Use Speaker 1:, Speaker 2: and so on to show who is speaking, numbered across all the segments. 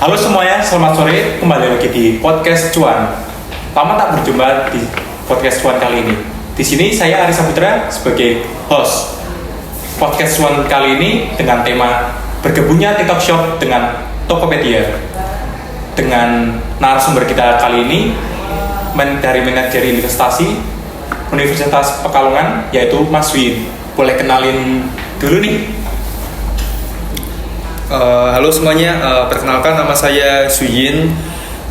Speaker 1: Halo semuanya, selamat sore. Kembali lagi di podcast Cuan. Lama tak berjumpa di podcast Cuan kali ini. Di sini saya Arisa Putra sebagai host. Podcast Cuan kali ini dengan tema bergabungnya TikTok Shop dengan Tokopedia. Dengan narasumber kita kali ini dari manajer investasi Universitas Pekalongan, yaitu Mas Win. Boleh kenalin dulu nih.
Speaker 2: Halo semuanya, perkenalkan nama saya Suyin.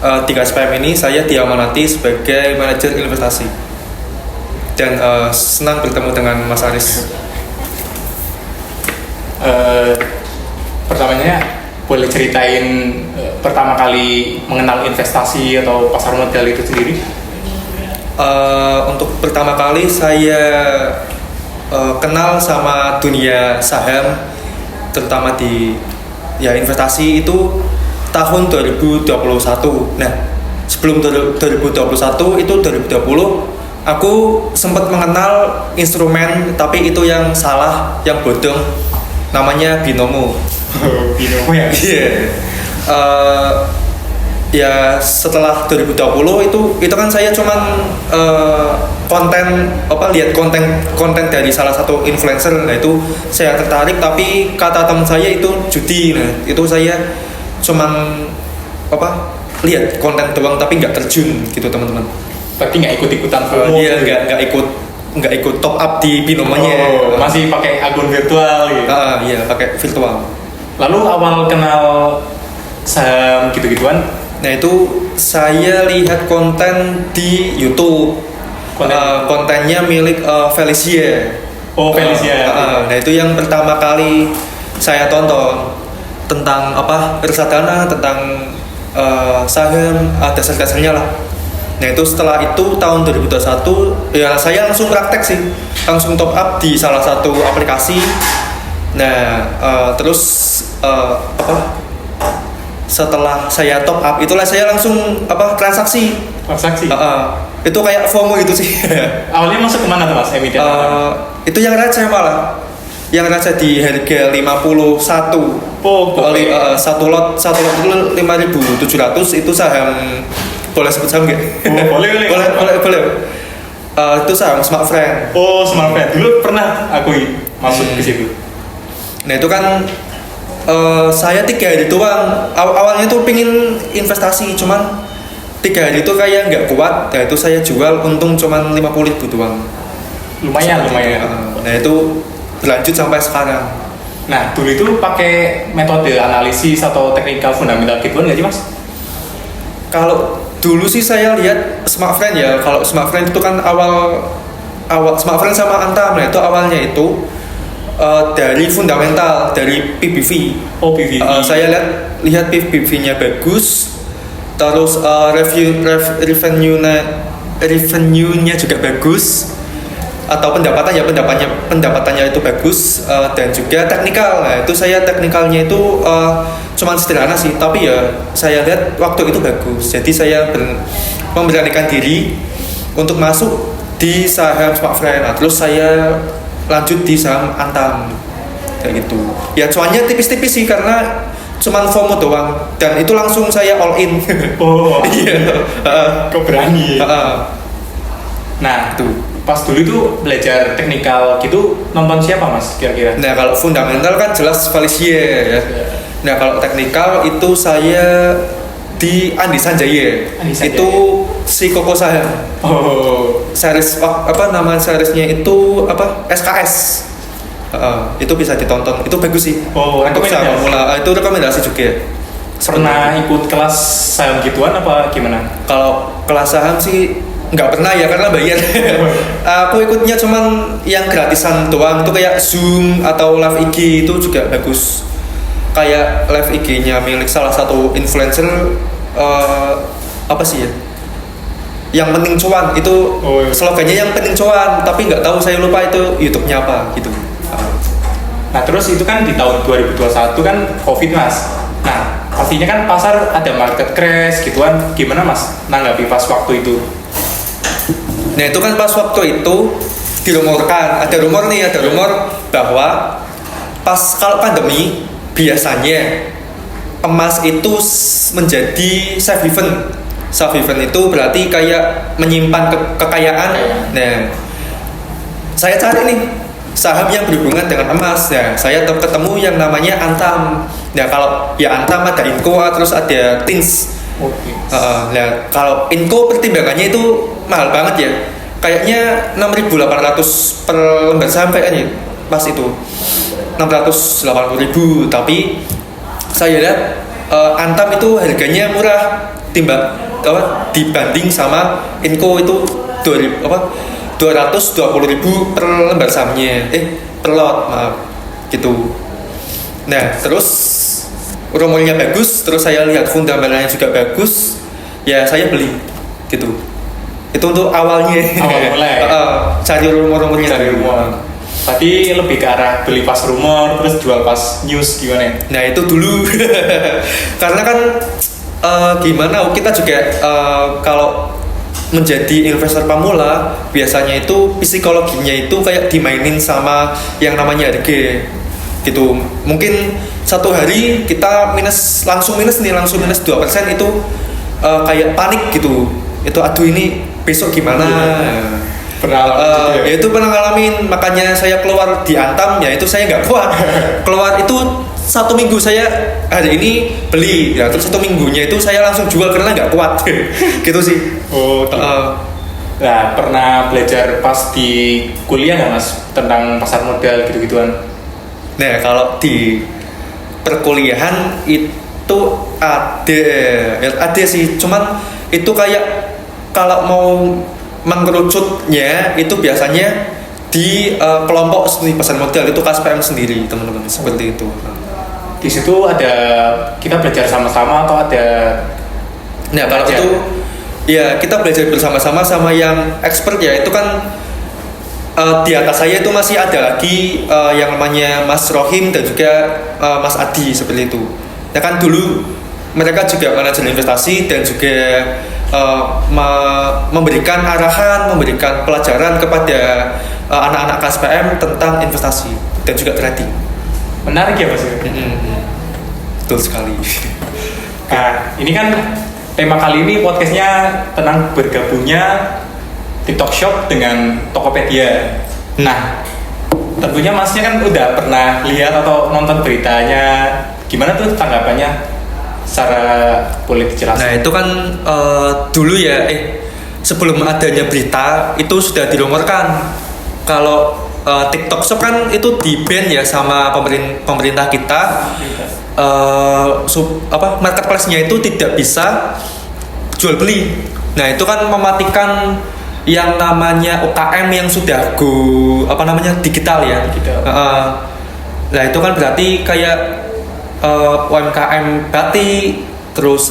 Speaker 2: Di KSPM ini saya diamanati sebagai manajer investasi dan senang bertemu dengan Mas Aris.
Speaker 1: Pertamanya boleh ceritain pertama kali mengenal investasi atau pasar modal itu sendiri?
Speaker 2: Untuk pertama kali saya kenal sama dunia saham, terutama di investasi itu tahun 2021. Nah, sebelum 2021 itu 2020 aku sempat mengenal instrumen, tapi itu yang salah, yang bodong, namanya binomo.
Speaker 1: Binomo ya?
Speaker 2: Iya. Ya setelah 2020 itu kan saya cuman lihat konten dari salah satu influencer. Nah itu saya tertarik, tapi kata teman saya itu judi. Nah itu saya cuman lihat konten doang tapi nggak terjun gitu teman-teman.
Speaker 1: Berarti nggak ikut-ikutan FOMO?
Speaker 2: Iya, nggak ikut top up di binomonya.
Speaker 1: Masih pakai akun virtual gitu?
Speaker 2: Iya, pakai virtual.
Speaker 1: Lalu awal kenal saham gitu-gituan?
Speaker 2: Nah itu saya lihat konten di YouTube. Kontennya milik Felicia.
Speaker 1: Oh, Felicia.
Speaker 2: Nah itu yang pertama kali saya tonton tentang reksadana, tentang saham, dasar-dasarnya lah. Nah itu setelah itu tahun 2021 ya saya langsung praktek sih, langsung top up di salah satu aplikasi. Nah terus setelah saya top up itulah saya langsung transaksi. Itu kayak FOMO gitu sih.
Speaker 1: Awalnya masuk kemana tuh Mas emiten?
Speaker 2: Itu yang receh malah, yang receh di harga 51. Satu lot itu 5.700. Itu saham, boleh sebut saham nggak? boleh. Itu saham Smartfren.
Speaker 1: Oh, Smartfren. Dulu pernah aku masuk ke situ.
Speaker 2: Nah itu kan saya 3 hari doang. Awalnya tuh pingin investasi, cuman 3 hari itu kayak nggak kuat. Nah itu saya jual, untung cuman 50.000 doang.
Speaker 1: Lumayan.
Speaker 2: Nah itu berlanjut sampai sekarang.
Speaker 1: Nah dulu itu pakai metode analisis atau teknikal fundamental gituan nggak sih Mas?
Speaker 2: Kalau dulu sih saya lihat Smartfren ya. Kalau Smartfren itu kan awal Smartfren sama Antam. Nah itu awalnya itu dari fundamental, dari PBV.
Speaker 1: Oh, PBV.
Speaker 2: Saya lihat PBV-nya bagus, terus revenue-nya juga bagus, atau pendapatannya itu bagus, dan juga teknikal. Nah itu saya teknikalnya itu cuman sederhana sih, tapi ya saya lihat waktu itu bagus. Jadi saya memberanikan diri untuk masuk di saham Smartfren. Nah, terus saya lanjut di saham Antam kayak gitu. Ya cuannya tipis-tipis sih karena cuman FOMO doang, dan itu langsung saya all in.
Speaker 1: Oh
Speaker 2: iya.
Speaker 1: Kok berani? Nah
Speaker 2: tuh
Speaker 1: pas dulu itu belajar teknikal gitu nonton siapa Mas kira-kira?
Speaker 2: Nah kalau fundamental kan jelas Felicia ya. Nah kalau teknikal itu saya di Andi Sanjaya. Itu si Koko Saham.
Speaker 1: Oh.
Speaker 2: Series nama seriesnya itu SKS. Itu bisa ditonton. Itu bagus sih.
Speaker 1: Oh,
Speaker 2: untuk saham pemula. Itu rekomendasi juga.
Speaker 1: Pernah ikut kelas saham gituan apa gimana?
Speaker 2: Kalau kelas saham sih nggak pernah ya karena bayar. Aku ikutnya cuman yang gratisan doang. Itu kayak Zoom atau Live IG itu juga bagus. Kayak Live IG-nya milik salah satu influencer, apa sih ya? Yang penting cuan itu.
Speaker 1: Oh, iya.
Speaker 2: Slogannya yang penting cuan, tapi nggak tahu, saya lupa itu YouTube-nya apa gitu.
Speaker 1: Nah terus itu kan di tahun 2021 kan COVID Mas. Nah pastinya kan pasar ada market crash gituan, gimana Mas nanggapi pas waktu itu?
Speaker 2: Nah itu kan pas waktu itu dirumorkan, ada rumor bahwa pas kalau pandemi biasanya emas itu menjadi safe haven. Safe haven itu berarti kayak menyimpan kekayaan. Nah, saya cari nih saham yang berhubungan dengan emas. Nah, saya ketemu yang namanya Antam. Nah, kalau ya Antam ada Inco, terus ada Tins. Nah, kalau Inco pertimbangannya itu mahal banget ya. Kayaknya 6.800 per lembar saham kayaknya pas itu. 680.000, tapi saya lihat Antam itu harganya murah dibanding sama Inco itu 220.000 per lembar sahamnya, per lot, maaf, gitu. Nah, terus rumornya bagus, terus saya lihat fundamentalnya juga bagus, ya saya beli, gitu. Itu untuk awalnya.
Speaker 1: Awal mulai.
Speaker 2: Cari rumor-rumornya.
Speaker 1: Cari rumor. Tadi lebih ke arah beli pas rumor, terus jual pas news, gimana?
Speaker 2: Nah, itu dulu. Karena kan gimana, kita juga kalau menjadi investor pemula biasanya itu psikologinya itu kayak dimainin sama yang namanya harga, gitu. Mungkin satu hari kita langsung minus 2% itu kayak panik gitu. Itu aduh ini besok gimana? Ya itu pernah ngalamin, makanya saya keluar di Antam, ya itu saya nggak kuat. Keluar itu 1 minggu saya hari ini beli, ya terus 1 minggunya itu saya langsung jual karena nggak kuat. Gitu sih.
Speaker 1: Nah, pernah belajar pas di kuliah nggak Mas tentang pasar modal gitu-gituan?
Speaker 2: Nah, kalau di perkuliahan itu ada sih, cuman itu kayak kalau mau mengerucutnya itu biasanya di kelompok studi pasar modal itu KSPM sendiri, teman-teman, seperti itu.
Speaker 1: Di situ ada kita belajar sama-sama atau ada?
Speaker 2: Nah, kalau itu ya kita belajar bersama-sama sama yang expert ya. Itu kan di atas saya itu masih ada lagi yang namanya Mas Rohim dan juga Mas Adi, seperti itu. Ya kan dulu mereka juga manajer investasi dan juga memberikan arahan, memberikan pelajaran kepada anak-anak KSPM tentang investasi dan juga trading.
Speaker 1: Menarik ya Mas?
Speaker 2: Betul sekali.
Speaker 1: Nah, ini kan tema kali ini podcastnya tentang bergabungnya TikTok Shop dengan Tokopedia. Nah, tentunya Masnya kan udah pernah lihat atau nonton beritanya. Gimana tuh tanggapannya? Secara boleh dijelaskan.
Speaker 2: Nah, itu kan dulu ya, sebelum adanya berita itu sudah dirumorkan kalau TikTok Shop kan itu di-ban ya sama pemerintah kita. Marketplace-nya itu tidak bisa jual beli. Nah, itu kan mematikan yang namanya UKM yang sudah digital ya. Nah, itu kan berarti kayak UMKM batik, terus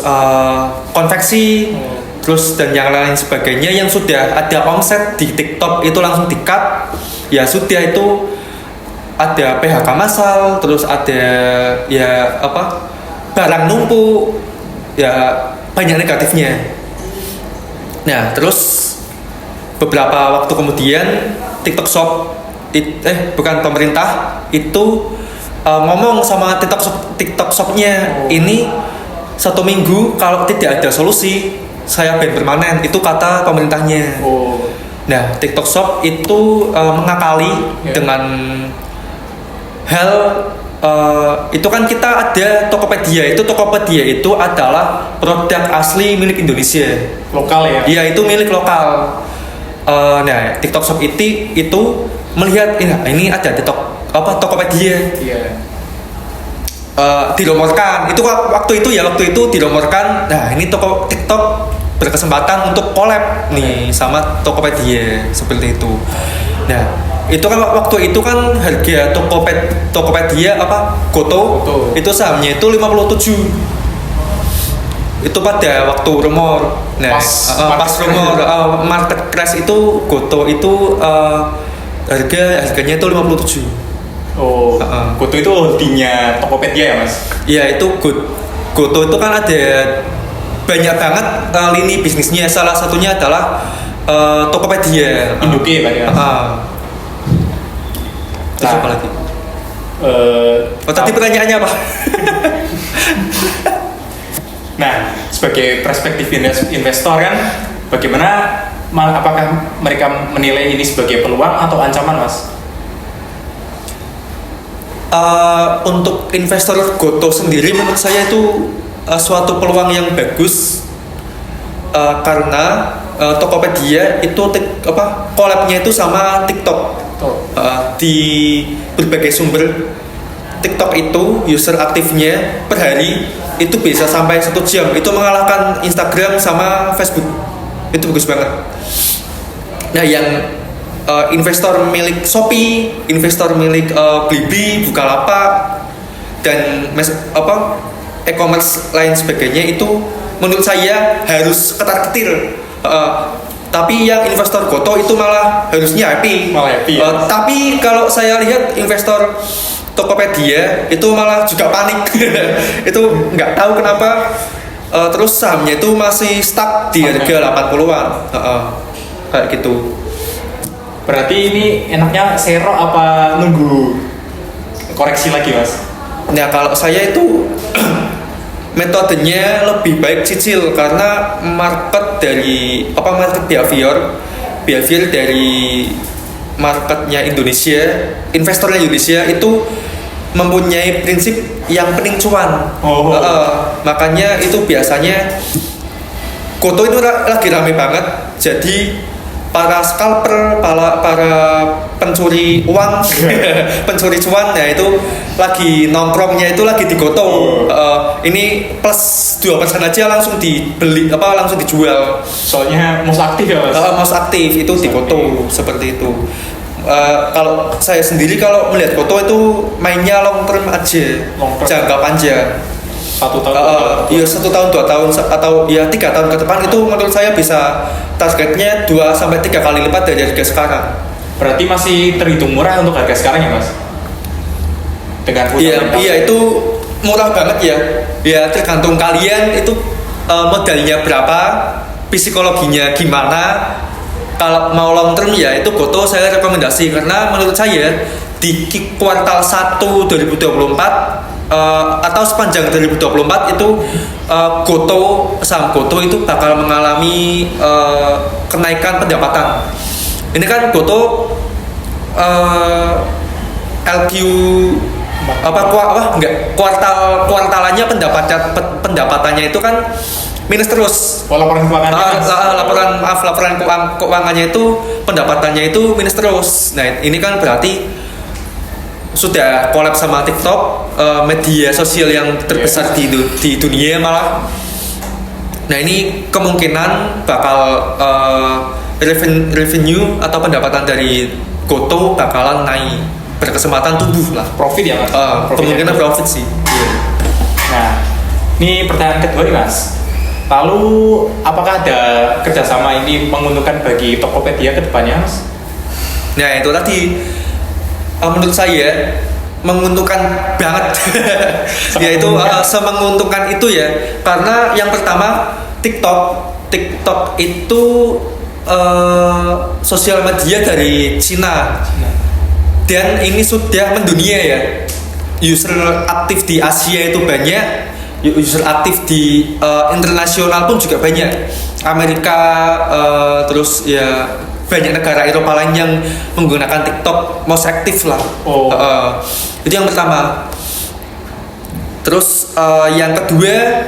Speaker 2: konveksi, terus dan yang lain sebagainya yang sudah ada omset di TikTok itu langsung di-cut. Ya sudah, itu ada PHK massal, terus ada barang numpuk, ya banyak negatifnya. Nah, terus beberapa waktu kemudian TikTok Shop pemerintah itu ngomong sama TikTok Shop-nya, ini 1 minggu kalau tidak ada solusi saya ban permanen, itu kata pemerintahnya. Nah, TikTok Shop itu mengakali dengan hal itu kan kita ada Tokopedia. Tokopedia itu adalah produk asli milik Indonesia.
Speaker 1: Lokal ya?
Speaker 2: Iya, itu milik lokal. Nah, TikTok Shop itu melihat ini ada Tokopedia.
Speaker 1: Iya.
Speaker 2: Dilomorkan. Itu waktu itu dilomorkan. Nah, ini TikTok berkesempatan untuk collab nih sama Tokopedia, seperti itu. Nah, itu kan waktu itu kan harga Tokopedia Goto itu sahamnya itu 57. Itu pada waktu rumor. Nah, pas rumor market crash itu Goto itu harganya itu 57.
Speaker 1: Goto itu holdingnya Tokopedia ya Mas?
Speaker 2: Iya, itu Goto itu kan ada banyak banget lini bisnisnya. Salah satunya adalah Tokopedia.
Speaker 1: Induknya Pak ya?
Speaker 2: Terus apa lagi? Tadi pertanyaannya apa?
Speaker 1: Nah, sebagai perspektif investor kan, bagaimana apakah mereka menilai ini sebagai peluang atau ancaman, Mas?
Speaker 2: Untuk investor Gotoh sendiri menurut saya itu suatu peluang yang bagus karena Tokopedia itu collab-nya itu sama TikTok. Di berbagai sumber TikTok itu user aktifnya per hari itu bisa sampai 1 jam, itu mengalahkan Instagram sama Facebook. Itu bagus banget. Nah, yang investor milik Shopee, investor milik Blibli, Bukalapak, dan e-commerce lain sebagainya itu menurut saya harus ketar-ketir. Tapi yang investor Gotoh itu malah harusnya happy.
Speaker 1: Ya?
Speaker 2: Tapi kalau saya lihat investor Tokopedia itu malah juga panik. Itu nggak tahu kenapa. Terus sahamnya itu masih stuck di harga 80-an. Kayak gitu.
Speaker 1: Berarti ini enaknya sero apa nunggu koreksi lagi, Mas?
Speaker 2: Nah, kalau saya itu metodenya lebih baik cicil karena market behavior dari marketnya Indonesia, investornya Indonesia itu mempunyai prinsip yang penting cuan. Makanya itu biasanya Gotoh itu lagi rame banget. Jadi para scalper, para pencuri uang, pencuri cuan, ya itu lagi nongkrongnya itu lagi di Gotoh. Ini plus 2% aja langsung dibeli, langsung dijual.
Speaker 1: Soalnya most aktif ya, Mas?
Speaker 2: Most aktif itu di Gotoh seperti itu. Kalau saya sendiri kalau melihat Gotoh itu mainnya long term aja, jangka panjang.
Speaker 1: 1 tahun,
Speaker 2: iya 1 tahun, 2 tahun, atau ya 3 tahun ke depan itu menurut saya bisa targetnya 2-3 kali lipat dari harga sekarang.
Speaker 1: Berarti masih terhitung murah untuk harga sekarang ya, Mas? Dengan
Speaker 2: Iya itu murah banget ya. Ya tergantung kalian itu modalnya berapa, psikologinya gimana. Kalau mau long term ya itu Gotoh saya rekomendasi karena menurut saya di kuartal 1 2024 atau sepanjang 2024 itu saham Gotoh itu bakal mengalami kenaikan pendapatan. Ini kan Gotoh LQ kuartalannya pendapatannya itu kan minus terus.
Speaker 1: Laporan keuangannya.
Speaker 2: Laporan keuangannya itu pendapatannya itu minus terus. Nah, ini kan berarti sudah collab sama TikTok, media sosial yang terbesar di dunia malah. Nah, ini kemungkinan bakal revenue atau pendapatan dari Gotoh bakalan naik, berkesempatan tumbuh lah.
Speaker 1: Profit ya, Mas?
Speaker 2: Kemungkinan profit sih. Yeah.
Speaker 1: Nah, ini pertanyaan kedua nih, Mas. Lalu apakah ada kerjasama ini menguntungkan bagi Tokopedia ke depannya, Mas?
Speaker 2: Nah, itu tadi menurut saya menguntungkan banget. Yaitu semenguntungkan itu ya, karena yang pertama TikTok itu sosial media dari Cina. Dan ini sudah mendunia ya. User aktif di Asia itu banyak, user aktif di internasional pun juga banyak. Amerika, terus ya banyak negara Eropa lain yang menggunakan TikTok most aktif lah. Itu yang pertama. Terus yang kedua,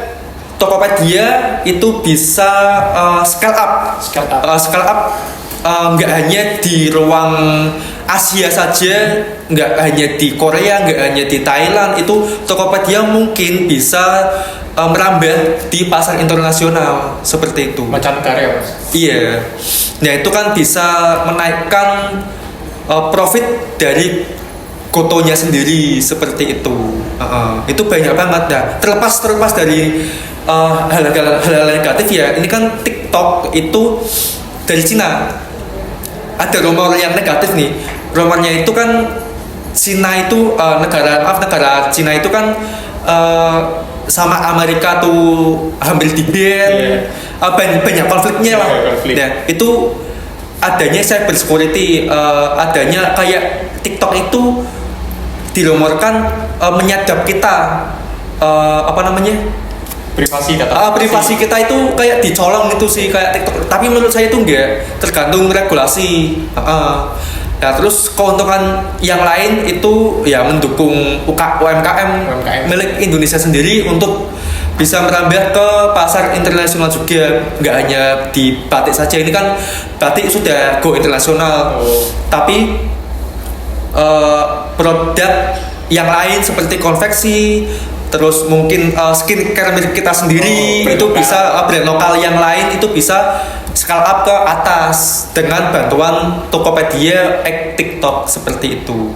Speaker 2: Tokopedia itu bisa scale up. Nggak hanya di ruang Asia saja, nggak hanya di Korea, nggak hanya di Thailand. Itu Tokopedia mungkin bisa merambah di pasar internasional seperti itu.
Speaker 1: Mancanegara ya, Mas?
Speaker 2: Iya. Nah, itu kan bisa menaikkan profit dari Gotohnya sendiri seperti itu. Itu banyak banget dah. Terlepas dari hal-hal negatif ya. Ini kan TikTok itu dari Cina. Ada rumor yang negatif nih. Rumornya itu kan Cina itu negara Cina itu kan sama Amerika tuh hampir di-ban. Banyak konfliknya lah. Nah, itu adanya cyber security, adanya kayak TikTok itu dirumorkan menyadap kita apa namanya,
Speaker 1: Privasi data.
Speaker 2: privasi kita itu kayak dicolong itu sih kayak TikTok. Tapi menurut saya itu enggak, tergantung regulasi. Nah terus keuntungan yang lain itu ya mendukung UMKM milik Indonesia sendiri untuk bisa merambah ke pasar internasional juga. Nggak hanya di batik saja, ini kan batik sudah go internasional. Tapi produk yang lain seperti konveksi, terus mungkin skincare milik kita sendiri itu
Speaker 1: lokal.
Speaker 2: bisa brand lokal yang lain itu bisa scale up ke atas dengan bantuan Tokopedia, TikTok seperti itu.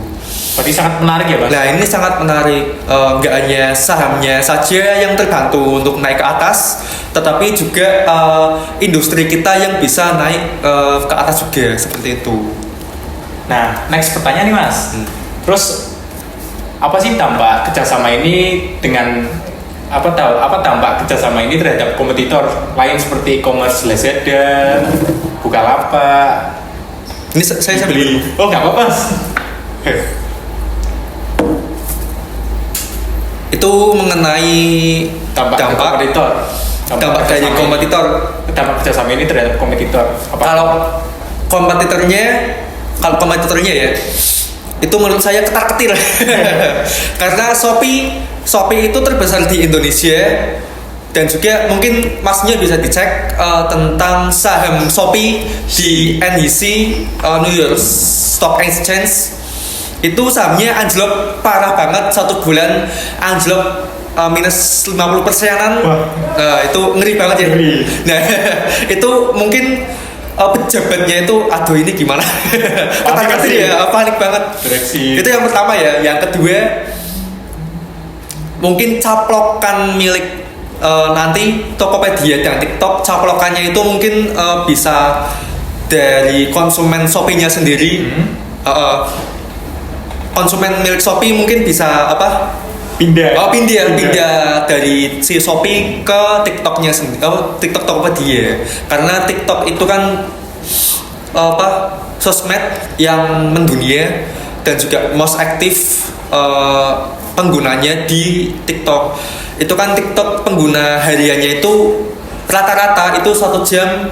Speaker 1: Berarti sangat menarik ya, Mas?
Speaker 2: Nah ini sangat menarik, nggak hanya sahamnya saja yang terbantu untuk naik ke atas, tetapi juga industri kita yang bisa naik ke atas juga seperti itu.
Speaker 1: Nah, next pertanyaan nih, Mas. Terus apa sih dampak kerjasama ini dengan apa dampak kerjasama ini terhadap kompetitor lain seperti e-commerce Lazada, Bukalapak?
Speaker 2: Ini saya
Speaker 1: beli. Oh, nggak apa-apa, Mas.
Speaker 2: Itu mengenai
Speaker 1: dampak kompetitor.
Speaker 2: Dampak dari kompetitor.
Speaker 1: Dampak kerjasama ini terhadap kompetitor.
Speaker 2: Kalau kompetitornya ya, itu menurut saya ketar-ketir. Karena Shopee itu terbesar di Indonesia, dan juga mungkin masnya bisa dicek tentang saham Shopee di NYC, New York Stock Exchange. Itu sahamnya anjlok parah banget, 1 bulan anjlok minus 50%-an. Itu ngeri banget ya. Nah itu mungkin pejabatnya itu aduh ini gimana. Ketar-ketir ya, panik banget.
Speaker 1: Direksi.
Speaker 2: Itu yang pertama ya. Yang kedua mungkin caplokan milik nanti Tokopedia dan TikTok, caplokannya itu mungkin bisa dari konsumen Shopee-nya sendiri. Konsumen milik Shopee mungkin bisa pindah dari si Shopee ke TikToknya sendiri, TikTok Tokopedia. Karena TikTok itu kan sosmed yang mendunia dan juga most aktif penggunanya di TikTok. Itu kan TikTok pengguna hariannya itu rata-rata itu 1 jam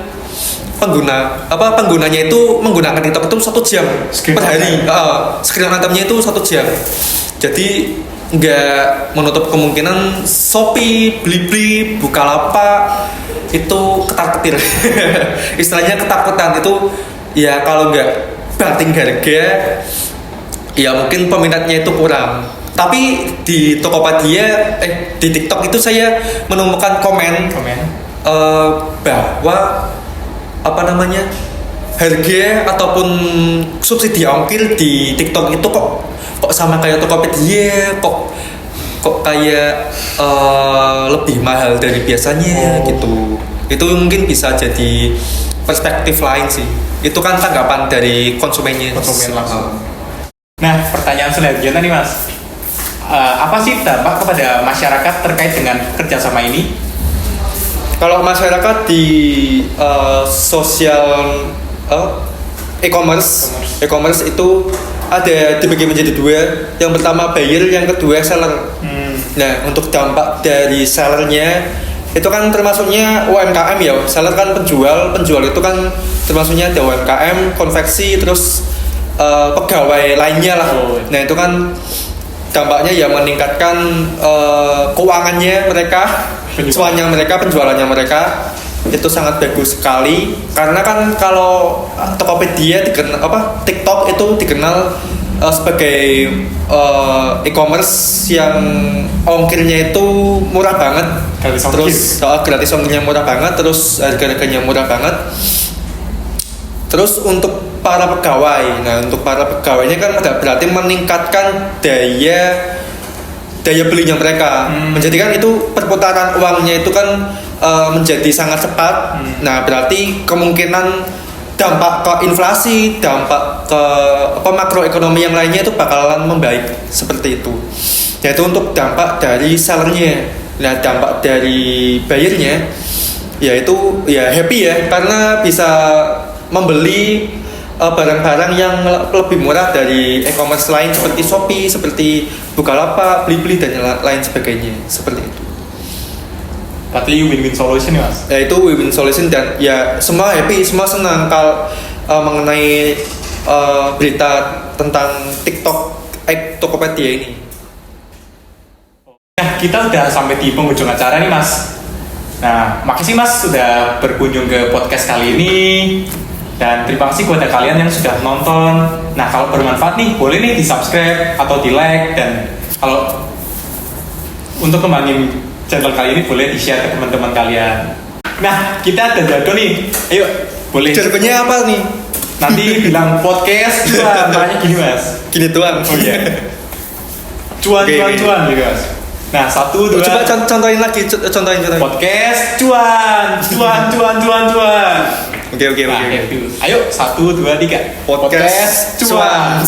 Speaker 2: penggunanya itu menggunakan TikTok itu 1 jam per hari. Screen time-nya itu 1 jam. Jadi nggak menutup kemungkinan Shopee, Blibli, Bukalapak itu ketar-ketir. Istilahnya ketakutan itu ya, kalau nggak banting harga ya mungkin peminatnya itu kurang. Tapi di Tokopedia di TikTok itu saya menemukan komen bahwa harga ataupun subsidi ongkir di TikTok itu kok sama kayak Tokopedia, kok kayak lebih mahal dari biasanya gitu. Itu mungkin bisa jadi perspektif lain sih. Itu kan tanggapan dari konsumen langsung.
Speaker 1: Nah, pertanyaan selanjutnya nih, Mas. Apa sih dampak kepada masyarakat terkait dengan kerjasama ini?
Speaker 2: Kalau masyarakat di sosial e-commerce itu ada dibagi menjadi 2. Yang pertama buyer, yang kedua seller. Nah, untuk dampak dari sellernya itu kan termasuknya UMKM ya. Seller kan penjual itu kan termasuknya ada UMKM, konveksi, terus pegawai lainnya lah. Nah, itu kan dampaknya ya meningkatkan keuangannya mereka, penjualannya mereka itu sangat bagus sekali. Karena kan kalau Tokopedia TikTok itu dikenal sebagai e-commerce yang ongkirnya itu murah banget, gratis ongkirnya murah banget, terus harga-harganya murah banget. Terus untuk para pegawai, untuk para pegawainya kan berarti meningkatkan daya belinya mereka, menjadikan itu perputaran uangnya itu kan menjadi sangat cepat. Nah, berarti kemungkinan dampak ke inflasi, dampak ke makroekonomi yang lainnya itu bakalan membaik seperti itu. Yaitu untuk dampak dari sellernya. Nah, dampak dari buyernya yaitu ya happy ya, karena bisa membeli barang-barang yang lebih murah dari e-commerce lain seperti Shopee, seperti Bukalapak, Blibli dan lain sebagainya seperti itu.
Speaker 1: Berarti win-win solution ya mas?
Speaker 2: Ya itu win-win solution dan ya semua happy, semua senang kalau mengenai berita tentang TikTok Tokopedia ini.
Speaker 1: Nah kita udah sampai di penghujung acara nih mas. Nah makasih mas sudah berkunjung ke podcast kali ini. Dan terima kasih kepada kalian yang sudah nonton. Nah kalau bermanfaat nih boleh nih di subscribe atau di like. Dan kalau untuk kembangin channel kali ini boleh di share ke teman-teman kalian. Nah kita ada jadwal nih. Ayo boleh.
Speaker 2: Jargonnya apa nih?
Speaker 1: Nanti bilang podcast cuan. Makanya gini mas.
Speaker 2: Gini tuan.
Speaker 1: Oh iya. Cuan gitu mas. Nah 1, 2.
Speaker 2: Coba contohin lagi. Contohin.
Speaker 1: Podcast cuan.
Speaker 2: Oke.
Speaker 1: Nah, ayo 1, 2, 3.
Speaker 2: Podcast cuan.